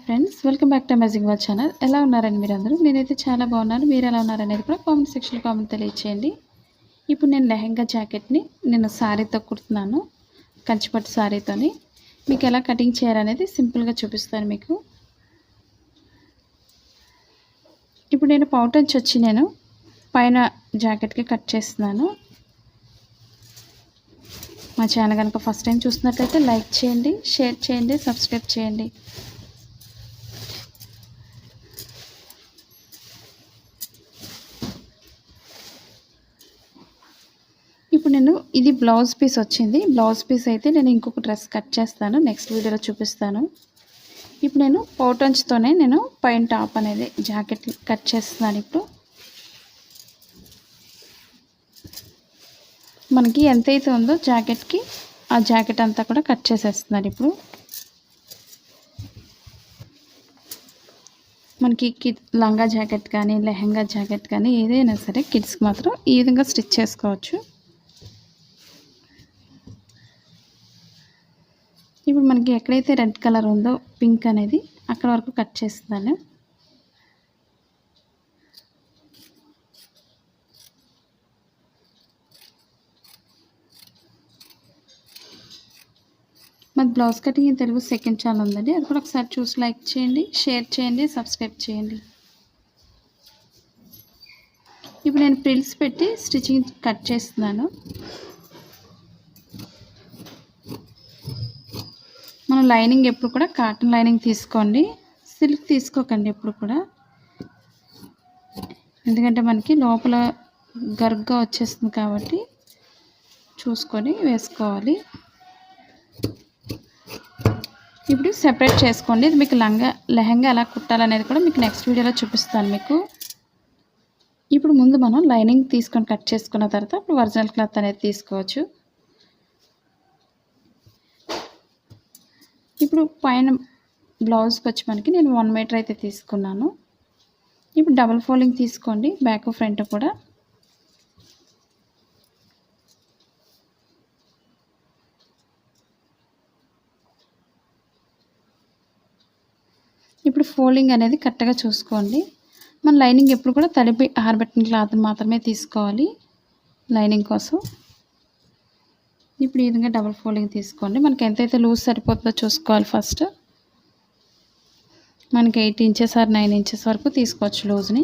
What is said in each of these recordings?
Friends, welcome back to amazing world channel. ఎలా ఉన్నారండి మీరందరూ? నేనైతే చాలా బాగున్నాను. మీరు ఎలా ఉన్నారనేది కూడా కామెంట్ సెక్షన్లో కామెంట్ తెలియచేయండి. ఇప్పుడు నేను లెహెంగా జాకెట్ని నేను శారీతో కుడుతున్నాను, కంచిపట్టు శారీతోని. మీకు ఎలా కటింగ్ చేయాలనేది సింపుల్గా చూపిస్తాను మీకు. ఇప్పుడు నేను పౌటంచ్ వచ్చి నేను పైన జాకెట్కి కట్ చేస్తున్నాను. మా ఛానల్ కనుక ఫస్ట్ టైం చూస్తున్నట్లయితే లైక్ చేయండి, షేర్ చేయండి, సబ్స్క్రైబ్ చేయండి. ఇప్పుడు నేను ఇది బ్లౌజ్ పీస్ వచ్చింది. బ్లౌజ్ పీస్ అయితే నేను ఇంకొక డ్రెస్ కట్ చేస్తాను, నెక్స్ట్ వీడియోలో చూపిస్తాను. ఇప్పుడు నేను పౌటంచ్తోనే నేను పైన టాప్ అనేది జాకెట్ కట్ చేస్తున్నాను. ఇప్పుడు మనకి ఎంతైతే ఉందో జాకెట్కి ఆ జాకెట్ అంతా కూడా కట్ చేసేస్తున్నారు. ఇప్పుడు మనకి లంగా జాకెట్ కానీ లెహంగా జాకెట్ కానీ ఏదైనా సరే కిడ్స్కి మాత్రం ఈ విధంగా స్టిచ్ చేసుకోవచ్చు. ఇప్పుడు మనకి ఎక్కడైతే రెడ్ కలర్ ఉందో పింక్ అనేది అక్కడ వరకు కట్ చేస్తున్నాను. మాది blouse cutting in Telugu second channel ఉందండి, అది కూడా ఒకసారి చూసి లైక్ చేయండి, షేర్ చేయండి, సబ్స్క్రైబ్ చేయండి. ఇప్పుడు నేను ప్రిల్స్ పెట్టి స్టిచ్చింగ్ కట్ చేస్తున్నాను. మనం లైనింగ్ ఎప్పుడు కూడా కాటన్ లైనింగ్ తీసుకోండి, సిల్క్ తీసుకోకండి ఎప్పుడు కూడా, ఎందుకంటే మనకి లోపల గరుగ్గా వచ్చేస్తుంది కాబట్టి చూసుకొని వేసుకోవాలి. ఇప్పుడు సెపరేట్ చేసుకోండి. ఇది మీకు లెహంగా ఎలా కుట్టాలనేది కూడా మీకు నెక్స్ట్ వీడియోలో చూపిస్తాను మీకు. ఇప్పుడు ముందు మనం లైనింగ్ తీసుకొని కట్ చేసుకున్న తర్వాత ఇప్పుడు ఒరిజినల్ క్లాత్ అనేది తీసుకోవచ్చు. ఇప్పుడు పైన బ్లౌజ్కి వచ్చి మనకి నేను 1 మీటర్ అయితే తీసుకున్నాను. ఇప్పుడు డబుల్ ఫోల్డింగ్ తీసుకోండి, బ్యాక్ ఫ్రంట్ కూడా. ఇప్పుడు ఫోల్డింగ్ అనేది కరెక్ట్గా చూసుకోండి. మన లైనింగ్ ఎప్పుడు కూడా తడిపి ఆరబెట్టిన క్లాత్ మాత్రమే తీసుకోవాలి లైనింగ్ కోసం. ఇప్పుడు ఈ విధంగా డబుల్ ఫోల్డింగ్ తీసుకోండి. మనకి ఎంతైతే లూజ్ సరిపోతుందో చూసుకోవాలి ఫస్ట్. మనకి 8 ఇంచెస్ ఆర్ 9 ఇంచెస్ వరకు తీసుకోవచ్చు లూజ్ని.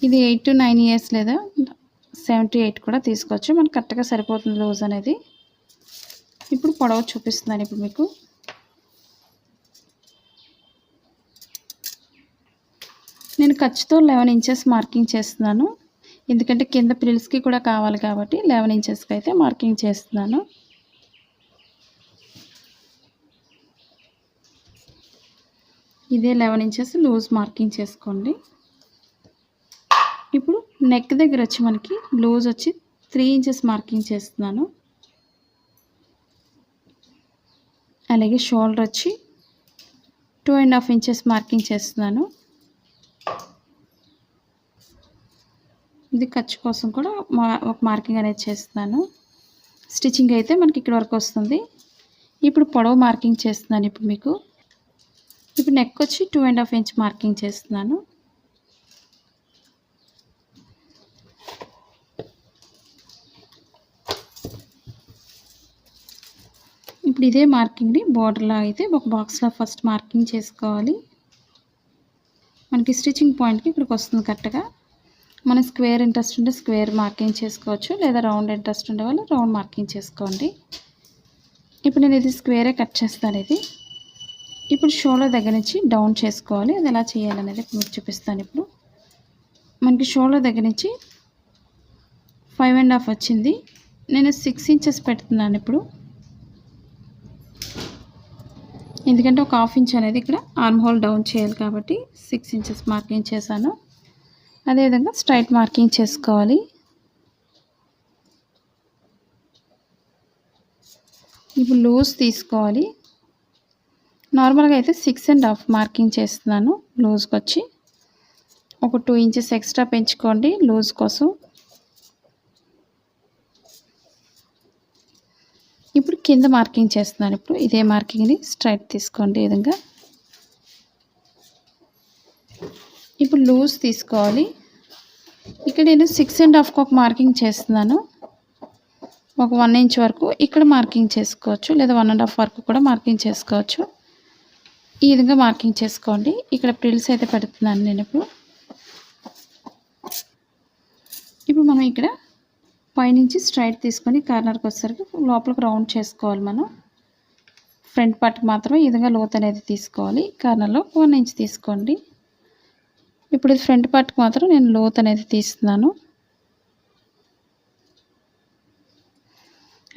ఇది 8 to 9 ఇయర్స్ లేదా 7 to 8 కూడా తీసుకోవచ్చు, మనకు కరెక్ట్గా సరిపోతుంది లూజ్ అనేది. ఇప్పుడు పొడవు చూపిస్తున్నాను ఇప్పుడు మీకు. నేను ఖర్చుతో 11 ఇంచెస్ మార్కింగ్ చేస్తున్నాను, ఎందుకంటే కింద ప్రిల్స్కి కూడా కావాలి కాబట్టి 11 ఇంచెస్కి అయితే మార్కింగ్ చేస్తున్నాను. ఇదే 11 ఇంచెస్ లూజ్ మార్కింగ్ చేసుకోండి. ఇప్పుడు నెక్ దగ్గర వచ్చి మనకి లూజ్ వచ్చి 3 ఇంచెస్ మార్కింగ్ చేస్తున్నాను. అలాగే షోల్డర్ వచ్చి 2.5 ఇంచెస్ మార్కింగ్ చేస్తున్నాను. ఇది ఖర్చు కోసం కూడా ఒక మార్కింగ్ అనేది చేస్తున్నాను. స్టిచ్చింగ్ అయితే మనకి ఇక్కడ వరకు వస్తుంది. ఇప్పుడు పొడవు మార్కింగ్ చేస్తున్నాను ఇప్పుడు మీకు. ఇప్పుడు నెక్ వచ్చి 2.5 ఇంచ్ మార్కింగ్ చేస్తున్నాను. ఇప్పుడు ఇదే మార్కింగ్ని బోర్డర్లో అయితే ఒక బాక్స్లో ఫస్ట్ మార్కింగ్ చేసుకోవాలి. మనకి స్టిచ్చింగ్ పాయింట్కి ఇక్కడికి వస్తుంది కరెక్ట్గా. మన స్క్వేర్ ఇంట్రెస్ట్ ఉంటే స్క్వేర్ మార్కింగ్ చేసుకోవచ్చు, లేదా రౌండ్ ఇంట్రెస్ట్ ఉండే వాళ్ళు రౌండ్ మార్కింగ్ చేసుకోండి. ఇప్పుడు నేను ఇది స్క్వేరే కట్ చేస్తాను ఇది. ఇప్పుడు షోల్డర్ దగ్గర నుంచి డౌన్ చేసుకోవాలి, అది ఎలా చేయాలనేది మీకు చూపిస్తాను. ఇప్పుడు మనకి షోల్డర్ దగ్గర నుంచి 5.5 వచ్చింది, నేను 6 ఇంచెస్ పెడుతున్నాను ఇప్పుడు, ఎందుకంటే ఒక 1/2 ఇంచ్ అనేది ఇక్కడ ఆర్మ్ హోల్ డౌన్ చేయాలి కాబట్టి 6 ఇంచెస్ మార్కింగ్ చేశాను. అదేవిధంగా స్ట్రైట్ మార్కింగ్ చేసుకోవాలి. ఇప్పుడు లూజ్ తీసుకోవాలి. నార్మల్గా అయితే 6.5 మార్కింగ్ చేస్తున్నాను లూజ్కి వచ్చి. ఒక 2 ఇంచెస్ ఎక్స్ట్రా పెంచుకోండి లూజ్ కోసం. ఇప్పుడు కింద మార్కింగ్ చేస్తున్నాను. ఇప్పుడు ఇదే మార్కింగ్ని స్ట్రైట్ తీసుకోండి ఈ విధంగా. ఇప్పుడు లూజ్ తీసుకోవాలి. ఇక్కడ నేను 6.5కి ఒక మార్కింగ్ చేస్తున్నాను. ఒక 1 ఇంచ్ వరకు ఇక్కడ మార్కింగ్ చేసుకోవచ్చు, లేదా 1.5 వరకు కూడా మార్కింగ్ చేసుకోవచ్చు. ఈ విధంగా మార్కింగ్ చేసుకోండి. ఇక్కడ ప్రిల్స్ అయితే పెడుతున్నాను నేను ఇప్పుడు మనం ఇక్కడ పైనుంచి స్ట్రైట్ తీసుకొని కార్నర్కి వచ్చేసరికి లోపలికి రౌండ్ చేసుకోవాలి. మనం ఫ్రంట్ పార్ట్కి మాత్రమే ఈ విధంగా లోత్ అనేది తీసుకోవాలి. కార్నర్లో 1 ఇంచ్ తీసుకోండి. ఇప్పుడు ఇది ఫ్రంట్ పార్ట్కి మాత్రం నేను లోత్ అనేది తీస్తున్నాను.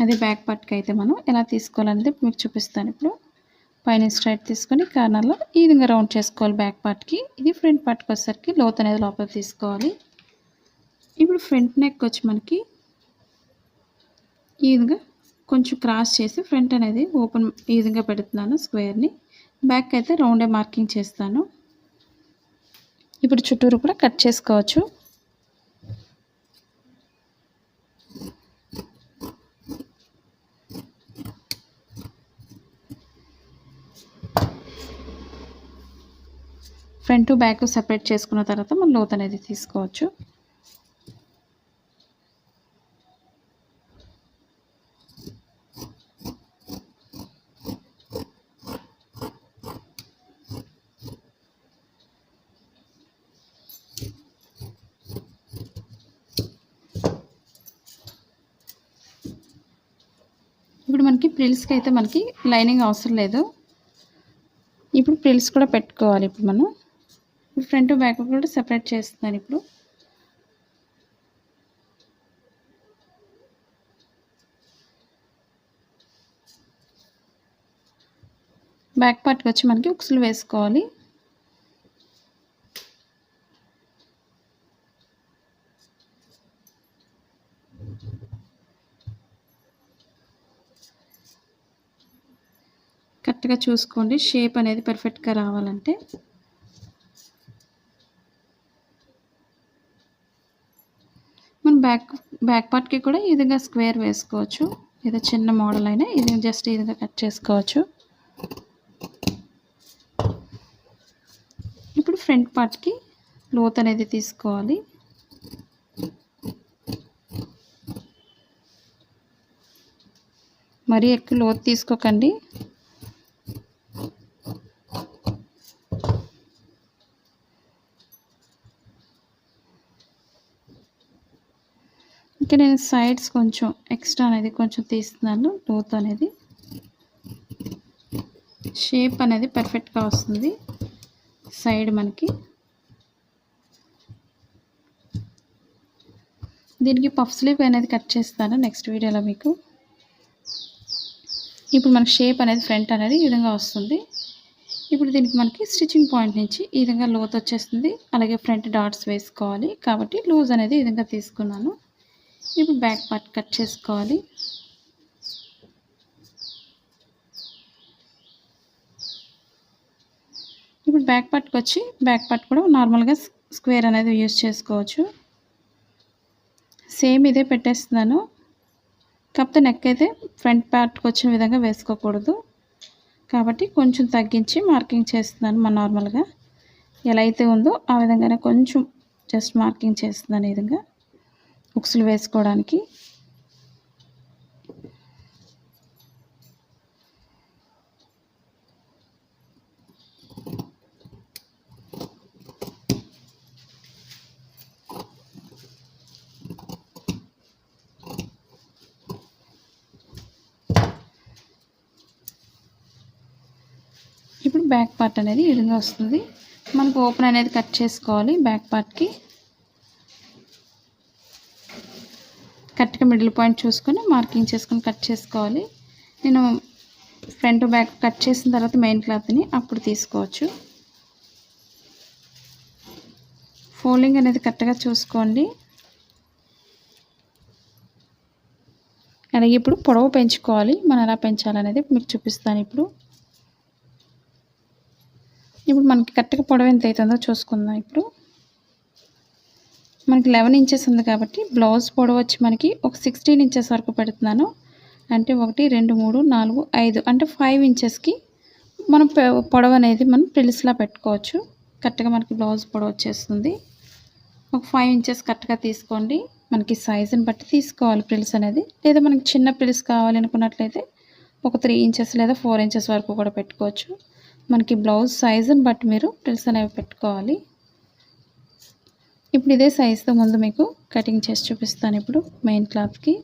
అదే బ్యాక్ పార్ట్కి అయితే మనం ఎలా తీసుకోవాలనేది మీకు చూపిస్తాను. ఇప్పుడు పైన స్ట్రైట్ తీసుకొని కార్నర్లో ఈ విధంగా రౌండ్ చేసుకోవాలి బ్యాక్ పార్ట్కి. ఇది ఫ్రంట్ పార్ట్కి వచ్చేసరికి లోత్ అనేది లోపలికి తీసుకోవాలి. ఇప్పుడు ఫ్రంట్ నెక్ వచ్చి మనకి ఈ విధంగా కొంచెం క్రాస్ చేసి ఫ్రంట్ అనేది ఓపెన్ ఈ విధంగా పెడుతున్నాను స్క్వేర్ని. బ్యాక్ అయితే రౌండే మార్కింగ్ చేస్తాను. ఇప్పుడు చుట్టూరు కూడా కట్ చేసుకోవచ్చు. ఫ్రంట్ బ్యాక్ సెపరేట్ చేసుకున్న తర్వాత మనం లోత్ అనేది తీసుకోవచ్చు. ఇప్పుడు మనకి ప్రిల్స్కి అయితే మనకి లైనింగ్ అవసరం లేదు. ఇప్పుడు ప్రిల్స్ కూడా పెట్టుకోవాలి. ఇప్పుడు మనం ఫ్రంట్ బ్యాక్ కూడా సెపరేట్ చేస్తున్నాను. ఇప్పుడు బ్యాక్ పార్ట్కి వచ్చి మనకి ఉక్సులు వేసుకోవాలి. కరెక్ట్గా చూసుకోండి, షేప్ అనేది పర్ఫెక్ట్గా రావాలంటే. మనం బ్యాక్ పార్ట్కి కూడా ఈ విధంగా స్క్వేర్ వేసుకోవచ్చు, ఏదో చిన్న మోడల్ అయినా ఇది జస్ట్ ఈ విధంగా కట్ చేసుకోవచ్చు. ఇప్పుడు ఫ్రంట్ పార్ట్కి లోత్ అనేది తీసుకోవాలి. మరీ ఎక్కువ లోతు తీసుకోకండి. ఇక్కడ నేను సైడ్స్ కొంచెం ఎక్స్ట్రా అనేది కొంచెం తీస్తున్నాను. లోతు అనేది షేప్ అనేది పర్ఫెక్ట్గా వస్తుంది సైడ్ మనకి. దీనికి పఫ్ స్లీవ్ అనేది కట్ చేస్తాను నెక్స్ట్ వీడియోలో మీకు. ఇప్పుడు మనకి షేప్ అనేది ఫ్రంట్ అనేది ఈ విధంగా వస్తుంది. ఇప్పుడు దీనికి మనకి స్టిచ్చింగ్ పాయింట్ నుంచి ఈ విధంగా లోతు వచ్చేస్తుంది. అలాగే ఫ్రంట్ డాట్స్ వేసుకోవాలి కాబట్టి లూజ్ అనేది ఈ విధంగా తీసుకున్నాను. ఇప్పుడు బ్యాక్ పార్ట్ కట్ చేసుకోవాలి. ఇప్పుడు బ్యాక్ పార్ట్కి వచ్చి బ్యాక్ పార్ట్ కూడా నార్మల్గా స్క్వేర్ అనేది యూజ్ చేసుకోవచ్చు. సేమ్ ఇదే పెట్టేస్తున్నాను. కాకపోతే నెక్ అయితే ఫ్రంట్ పార్ట్కి వచ్చిన విధంగా వేసుకోకూడదు కాబట్టి కొంచెం తగ్గించి మార్కింగ్ చేస్తున్నాను. మన నార్మల్గా ఎలా అయితే ఉందో ఆ విధంగానే కొంచెం జస్ట్ మార్కింగ్ చేస్తున్నాను ఈ విధంగా ఉక్సులు వేసుకోవడానికి. ఇప్పుడు బ్యాక్ పార్ట్ అనేది ఈ విధంగా వస్తుంది. మనకు ఓపెన్ అనేది కట్ చేసుకోవాలి. బ్యాక్ పార్ట్కి కరెక్ట్గా మిడిల్ పాయింట్ చూసుకొని మార్కింగ్ చేసుకొని కట్ చేసుకోవాలి. నేను ఫ్రంట్ బ్యాక్ కట్ చేసిన తర్వాత మెయిన్ క్లాత్ని అప్పుడు తీసుకోవచ్చు. ఫోల్డింగ్ అనేది కరెక్ట్గా చూసుకోండి. అలాగే ఇప్పుడు పొడవు పెంచుకోవాలి. మనం ఎలా పెంచాలనేది మీకు చూపిస్తాను. ఇప్పుడు మనకి కరెక్ట్గా పొడవు ఎంత అవుతుందో చూసుకుందాం. ఇప్పుడు మనకి 11 ఇంచెస్ ఉంది కాబట్టి బ్లౌజ్ పొడవు వచ్చి మనకి ఒక 16 ఇంచెస్ వరకు పెడుతున్నాను. అంటే 1 2 3 4 5 అంటే 5 ఇంచెస్కి మనం పొడవు అనేది మనం ప్రిల్స్లా పెట్టుకోవచ్చు. కరెక్ట్గా మనకి బ్లౌజ్ పొడవు వచ్చేస్తుంది. ఒక 5 ఇంచెస్ కరెక్ట్గా తీసుకోండి. మనకి సైజుని బట్టి తీసుకోవాలి ప్రిల్స్ అనేది. లేదా మనకి చిన్న ప్రిల్స్ కావాలి అనుకున్నట్లయితే ఒక 3 ఇంచెస్ లేదా 4 ఇంచెస్ వరకు కూడా పెట్టుకోవచ్చు. మనకి బ్లౌజ్ సైజుని బట్టి మీరు ప్రిల్స్ అనేవి పెట్టుకోవాలి. ఇప్పుడు ఇదే సైజుతో ముందు మీకు కటింగ్ చేసి చూపిస్తాను. ఇప్పుడు మెయిన్ క్లాత్కి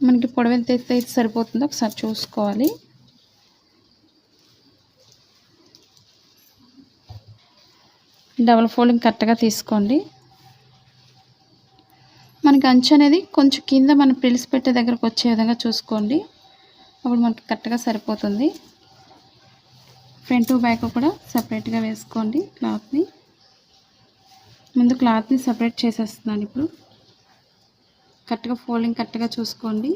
మనకి పొడవు ఎంత అయితే సరిపోతుందో ఒకసారి చూసుకోవాలి. డబుల్ ఫోల్డింగ్ కరెక్ట్గా తీసుకోండి. మనకి అంచు అనేది కొంచెం కింద మనం ప్రిల్స్ పెట్టే దగ్గరకు వచ్చే విధంగా చూసుకోండి. అప్పుడు మనకి కరెక్ట్గా సరిపోతుంది. ఫ్రంట్ బ్యాక్ కూడా సపరేట్గా వేసుకోండి క్లాత్ని. ముందు క్లాత్ని సపరేట్ చేసేస్తున్నాను. ఇప్పుడు కరెక్ట్గా ఫోల్డింగ్ కరెక్ట్గా చూసుకోండి.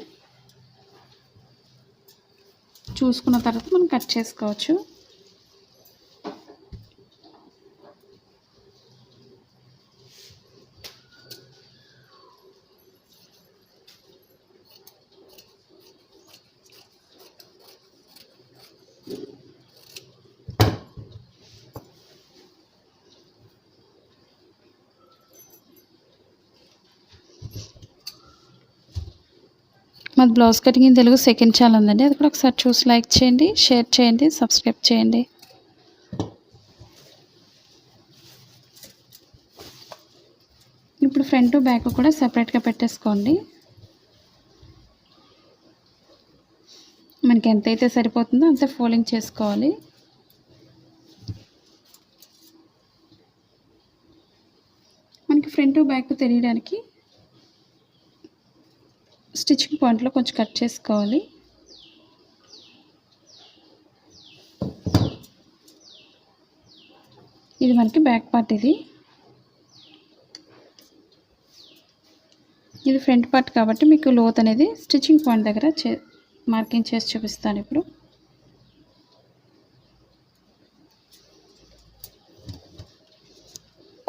చూసుకున్న తర్వాత మనం కట్ చేసుకోవచ్చు. మాది blouse cutting in Telugu second channel ఉందండి. అది కూడా ఒకసారి చూసి లైక్ చేయండి, షేర్ చేయండి, సబ్స్క్రైబ్ చేయండి. ఇప్పుడు ఫ్రంట్ బ్యాక్ కూడా సపరేట్గా పెట్టేసుకోండి. మనకి ఎంతైతే సరిపోతుందో అంతే ఫోల్డింగ్ చేసుకోవాలి. మనకి ఫ్రంట్ బ్యాక్ తెలియడానికి స్టిచ్చింగ్ పాయింట్లో కొంచెం కట్ చేసుకోవాలి. ఇది మనకి బ్యాక్ పార్ట్. ఇది ఫ్రంట్ పార్ట్ కాబట్టి మీకు లోత్ అనేది స్టిచ్చింగ్ పాయింట్ దగ్గర మార్కింగ్ చేసి చూపిస్తాను. ఇప్పుడు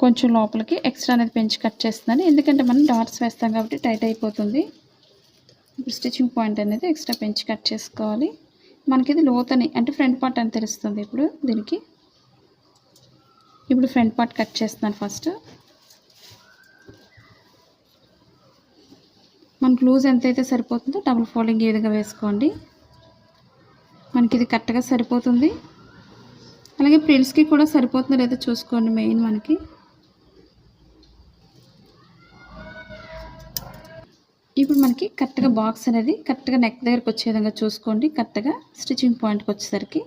కొంచెం లోపలికి ఎక్స్ట్రా అనేది పెంచి కట్ చేస్తున్నాను. ఎందుకంటే మనం డాట్స్ వేస్తాం కాబట్టి టైట్ అయిపోతుంది. ఇప్పుడు స్టిచ్చింగ్ పాయింట్ అనేది ఎక్స్ట్రా పెంచి కట్ చేసుకోవాలి. మనకి ఇది లోత్ అని అంటే ఫ్రంట్ పార్ట్ అని తెలుస్తుంది. ఇప్పుడు దీనికి ఇప్పుడు ఫ్రంట్ పార్ట్ కట్ చేస్తున్నాను. ఫస్ట్ మనకు లూజ్ ఎంతైతే సరిపోతుందో డబుల్ ఫోల్డింగ్ ఈ విధంగా వేసుకోండి. మనకి ఇది కరెక్ట్గా సరిపోతుంది. అలాగే ప్రిల్స్కి కూడా సరిపోతుందో లేదో చూసుకోండి. మెయిన్ మనకి ఇప్పుడు మనకి కరెక్ట్గా బాక్స్ అనేది కరెక్ట్గా నెక్ దగ్గరకు వచ్చే విధంగా చూసుకోండి. కరెక్ట్గా స్టిచ్చింగ్ పాయింట్కి వచ్చేసరికి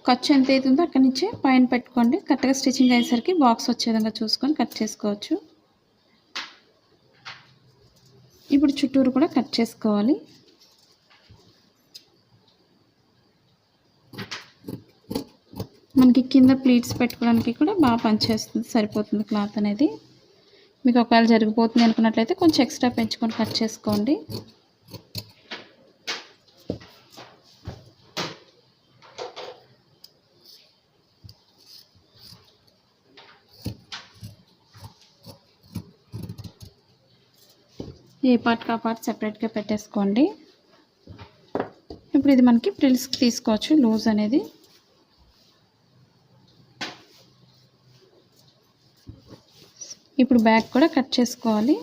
ఖర్చు ఎంత అవుతుందో అక్కడి నుంచే పైన పెట్టుకోండి. కరెక్ట్గా స్టిచ్చింగ్ అయ్యేసరికి బాక్స్ వచ్చే విధంగా చూసుకొని కట్ చేసుకోవచ్చు. ఇప్పుడు చుట్టూరు కూడా కట్ చేసుకోవాలి. మనకి కింద ప్లీట్స్ పెట్టుకోవడానికి కూడా బాగా పనిచేస్తుంది, సరిపోతుంది క్లాత్ అనేది. మీకు ఒకవేళ జరిగిపోతుంది అనుకున్నట్లయితే కొంచెం ఎక్స్ట్రా పెంచుకొని కట్ చేసుకోండి. ఏ పార్ట్ కా పార్ట్ సెపరేట్గా పెట్టేసుకోండి. ఇప్పుడు ఇది మనకి ప్రిల్స్కి తీసుకోవచ్చు లూజ్ అనేది. ఇప్పుడు బ్యాక్ కూడా కట్ చేసుకోవాలి.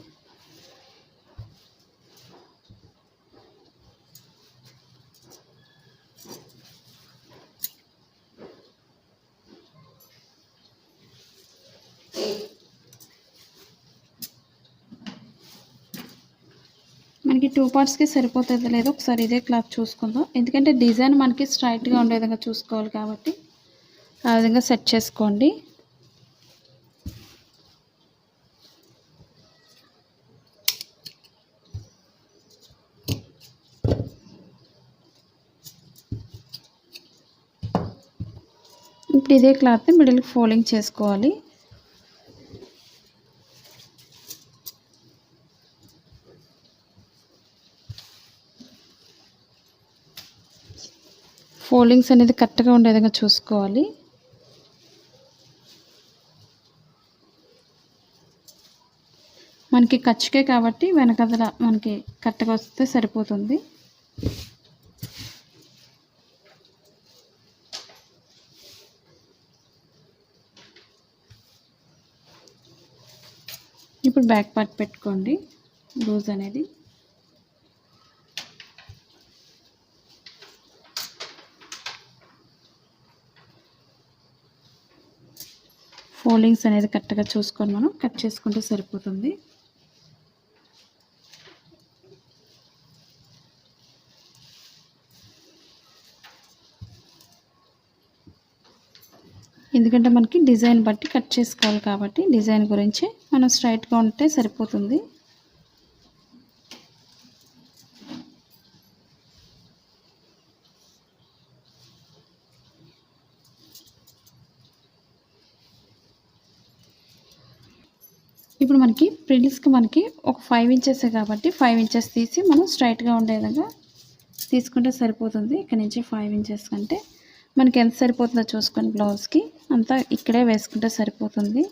మనకి 2 పార్ట్స్కి సరిపోతుందో లేదో ఒకసారి ఇదే క్లాత్ చూసుకుందాం. ఎందుకంటే డిజైన్ మనకి స్ట్రైట్గా ఉండే విధంగా చూసుకోవాలి కాబట్టి ఆ విధంగా సెట్ చేసుకోండి. ఇప్పుడు ఇదే క్లాత్ని మిడిల్కి ఫోల్డింగ్ చేసుకోవాలి. ఫోల్డింగ్స్ అనేది కరెక్ట్గా ఉండే విధంగా చూసుకోవాలి. మనకి ఖర్చుకే కాబట్టి వెనకదల మనకి కరెక్ట్గా వస్తే సరిపోతుంది. ఇప్పుడు బ్యాక్ పార్ట్ పెట్టుకోండి లూజ్ అనేది. ఫోల్డింగ్స్ అనేది కరెక్ట్గా చూసుకొని మనం కట్ చేసుకుంటే సరిపోతుంది. ఎందుకంటే మనకి డిజైన్ బట్టి కట్ చేసుకోవాలి కాబట్టి డిజైన్ గురించి మనం స్ట్రైట్గా ఉంటే సరిపోతుంది. ఇప్పుడు మనకి ప్రిల్స్కి మనకి ఒక 5 ఇంచెస్ కాబట్టి 5 ఇంచెస్ తీసి మనం స్ట్రైట్గా ఉండే విధంగా తీసుకుంటే సరిపోతుంది. ఇక్కడ నుంచి 5 ఇంచెస్ కంటే మనకి ఎంత సరిపోతుందో చూసుకొని బ్లౌజ్కి అంతా ఇక్కడే వేసుకుంటే సరిపోతుంది.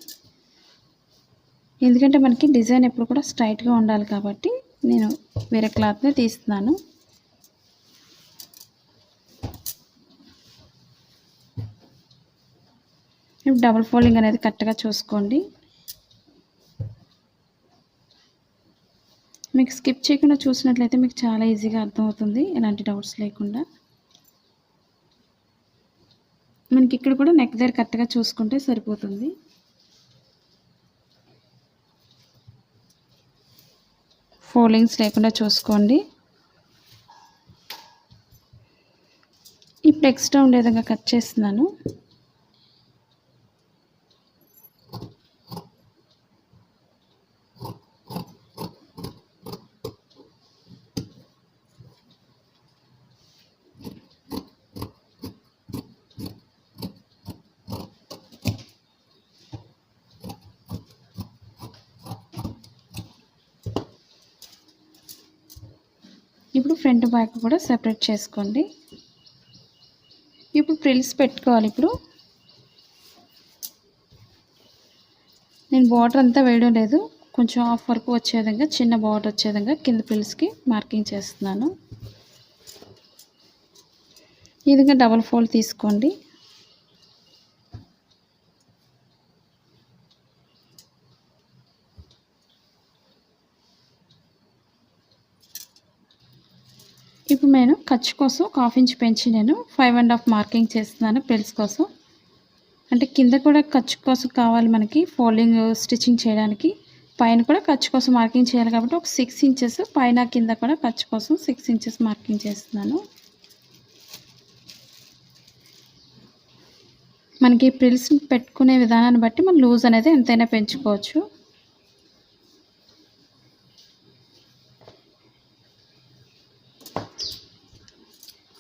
ఎందుకంటే మనకి డిజైన్ ఎప్పుడు కూడా స్ట్రైట్గా ఉండాలి కాబట్టి నేను వేరే క్లాత్ని తీస్తున్నాను. ఇప్పుడు డబుల్ ఫోల్డింగ్ అనేది కరెక్ట్గా చూసుకోండి. మీకు స్కిప్ చేయకుండా చూసినట్లయితే మీకు చాలా ఈజీగా అర్థమవుతుంది, ఎలాంటి డౌట్స్ లేకుండా. మనకి ఇక్కడ కూడా నెక్ దగ్గర కరెక్ట్గా చూసుకుంటే సరిపోతుంది. ఫోల్డింగ్స్ లేకుండా చూసుకోండి. ఇప్పుడు ఎక్స్ట్రా ఉండే విధంగా కట్ చేస్తున్నాను. ఇప్పుడు ఫ్రంట్ బ్యాక్ కూడా సెపరేట్ చేసుకోండి. ఇప్పుడు ఫ్రిల్స్ పెట్టుకోవాలి. ఇప్పుడు నేను బార్డర్ అంతా వేయడం లేదు, కొంచెం హాఫ్ వరకు వచ్చే విధంగా చిన్న బార్డర్ వచ్చే విధంగా కింద ఫ్రిల్స్కి మార్కింగ్ చేస్తున్నాను. ఈ విధంగా డబల్ ఫోల్డ్ తీసుకోండి. ఇప్పుడు నేను ఖర్చు కోసం ఒక 1/2 ఇంచ్ పెంచి నేను 5.5 మార్కింగ్ చేస్తున్నాను ఫ్రిల్స్ కోసం. అంటే కింద కూడా ఖర్చు కోసం కావాలి మనకి ఫోల్డింగ్ స్టిచ్చింగ్ చేయడానికి, పైన కూడా ఖర్చు కోసం మార్కింగ్ చేయాలి కాబట్టి ఒక 6 ఇంచెస్ పైన కింద కూడా ఖర్చు కోసం 6 ఇంచెస్ మార్కింగ్ చేస్తున్నాను. మనకి ఫ్రిల్స్ పెట్టుకునే విధానాన్ని బట్టి మనం లూజ్ అనేది ఎంతైనా పెంచుకోవచ్చు.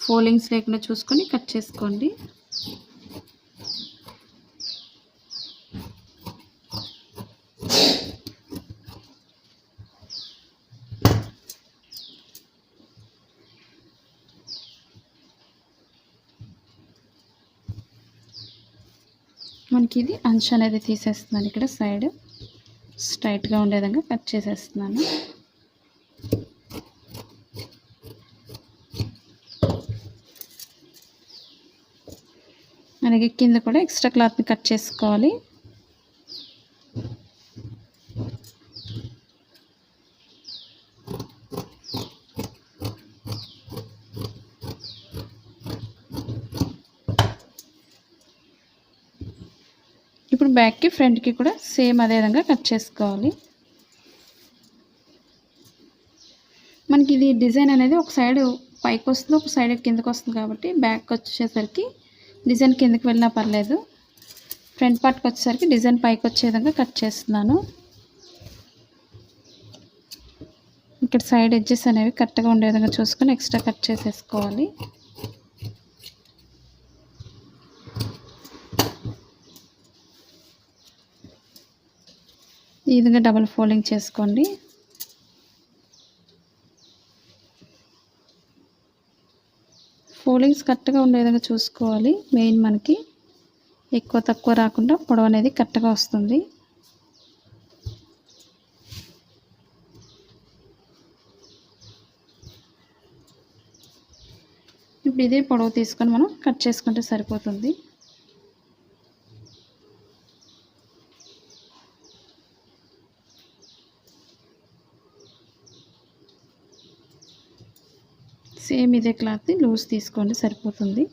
ఫోల్డింగ్స్ లేకుండా చూసుకొని కట్ చేసుకోండి. మనకి ఇది అంచు అనేది తీసేస్తున్నాను. ఇక్కడ సైడ్ స్ట్రైట్గా ఉండే విధంగా కట్ చేసేస్తున్నాను. అలాగే కింద కూడా ఎక్స్ట్రా క్లాత్ని కట్ చేసుకోవాలి. ఇప్పుడు బ్యాక్కి ఫ్రంట్కి కూడా సేమ్ అదే విధంగా కట్ చేసుకోవాలి. మనకి ఇది డిజైన్ అనేది ఒక సైడ్ పైకి వస్తుంది, ఒక సైడ్ కిందకి వస్తుంది కాబట్టి బ్యాక్ వచ్చేసరికి డిజైన్ కిందకి వెళ్ళినా పర్లేదు, ఫ్రంట్ పార్ట్కి వచ్చేసరికి డిజైన్ పైకి వచ్చే విధంగా కట్ చేస్తున్నాను. ఇక్కడ సైడ్ ఎడ్జెస్ అనేవి కరెక్ట్గా ఉండే విధంగా చూసుకొని ఎక్స్ట్రా కట్ చేసేసుకోవాలి. ఈ విధంగా డబుల్ ఫోల్డింగ్ చేసుకోండి. ఫోల్డింగ్స్ కరెక్ట్గా ఉండే విధంగా చూసుకోవాలి. మెయిన్ మనకి ఎక్కువ తక్కువ రాకుండా పొడవు అనేది కరెక్ట్గా వస్తుంది. ఇప్పుడు ఇదే పొడవు తీసుకొని మనం కట్ చేసుకుంటే సరిపోతుంది. సేమ్ ఇదే క్లాత్ లూజ్ తీసుకోండి సరిపోతుంది.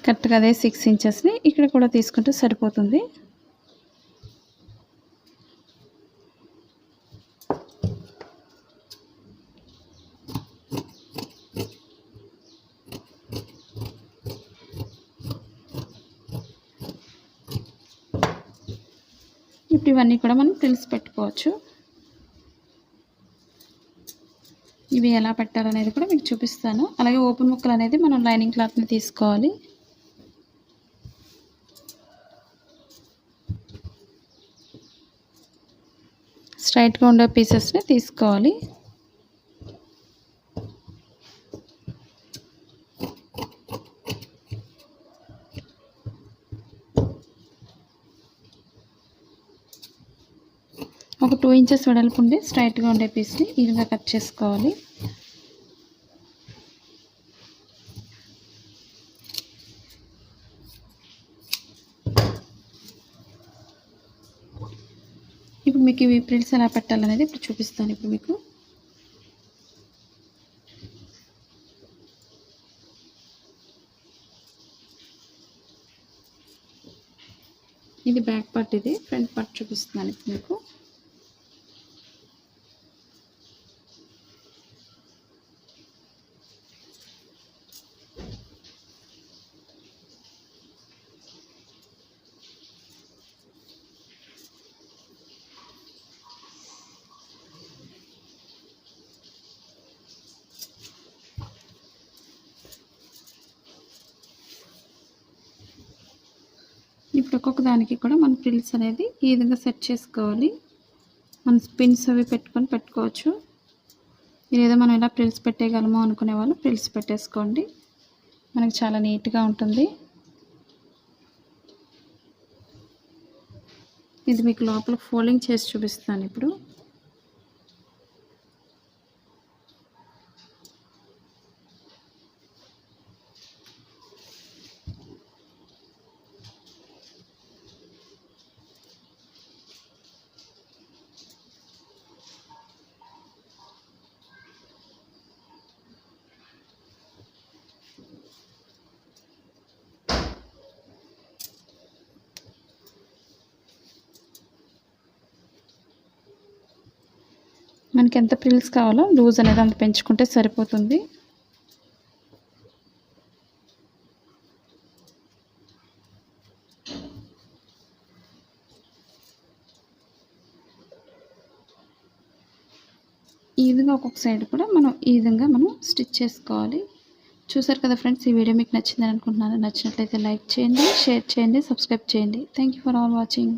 కరెక్ట్గా అదే 6 ఇంచెస్ని ఇక్కడ కూడా తీసుకుంటే సరిపోతుంది. ఇప్పుడు ఇవన్నీ కూడా మనం ఫ్రిల్స్ పెట్టుకోవచ్చు. ఇవి ఎలా పెట్టాలనేది కూడా మీకు చూపిస్తాను. అలాగే ఓపెన్ ముక్కలు అనేది మనం లైనింగ్ క్లాత్ని తీసుకోవాలి. స్ట్రైట్గా ఉండే పీసెస్ని తీసుకోవాలి. ఒక 2 ఇంచెస్ వెడల్పు ఉండి స్ట్రైట్గా ఉండే పీస్ని ఈ విధంగా కట్ చేసుకోవాలి. ఇప్పుడు మీకు ఇవి ప్రిల్స్ ఎలా పెట్టాలనేది ఇప్పుడు చూపిస్తాను. ఇప్పుడు మీకు ఇది బ్యాక్ పార్ట్, ఇది ఫ్రంట్ పార్ట్ చూపిస్తున్నాను ఇప్పుడు మీకు. ఇప్పుడు ఒక్కొక్క దానికి కూడా మన ఫ్రిల్స్ అనేది ఈ విధంగా సెట్ చేసుకోవాలి. మన పిన్స్ అవి పెట్టుకోవచ్చు. లేదా మనం ఇలా ఫ్రిల్స్ పెట్టేయగలము అనుకునే వాళ్ళు ఫ్రిల్స్ పెట్టేసుకోండి. మనకి చాలా నీట్గా ఉంటుంది. ఇది మీకు లోపల ఫోల్డింగ్ చేసి చూపిస్తాను ఇప్పుడు. మనకి ఎంత ఫ్రిల్స్ కావాలో లూజ్ అనేది అంత పెంచుకుంటే సరిపోతుంది. ఈ విధంగా ఒక్కొక్క సైడ్ కూడా మనం ఈ విధంగా మనం స్టిచ్ చేసుకోవాలి. చూసారు కదా ఫ్రెండ్స్, ఈ వీడియో మీకు నచ్చిందని అనుకుంటున్నాను. నచ్చినట్లయితే లైక్ చేయండి, షేర్ చేయండి, సబ్స్క్రైబ్ చేయండి. Thank you for all watching.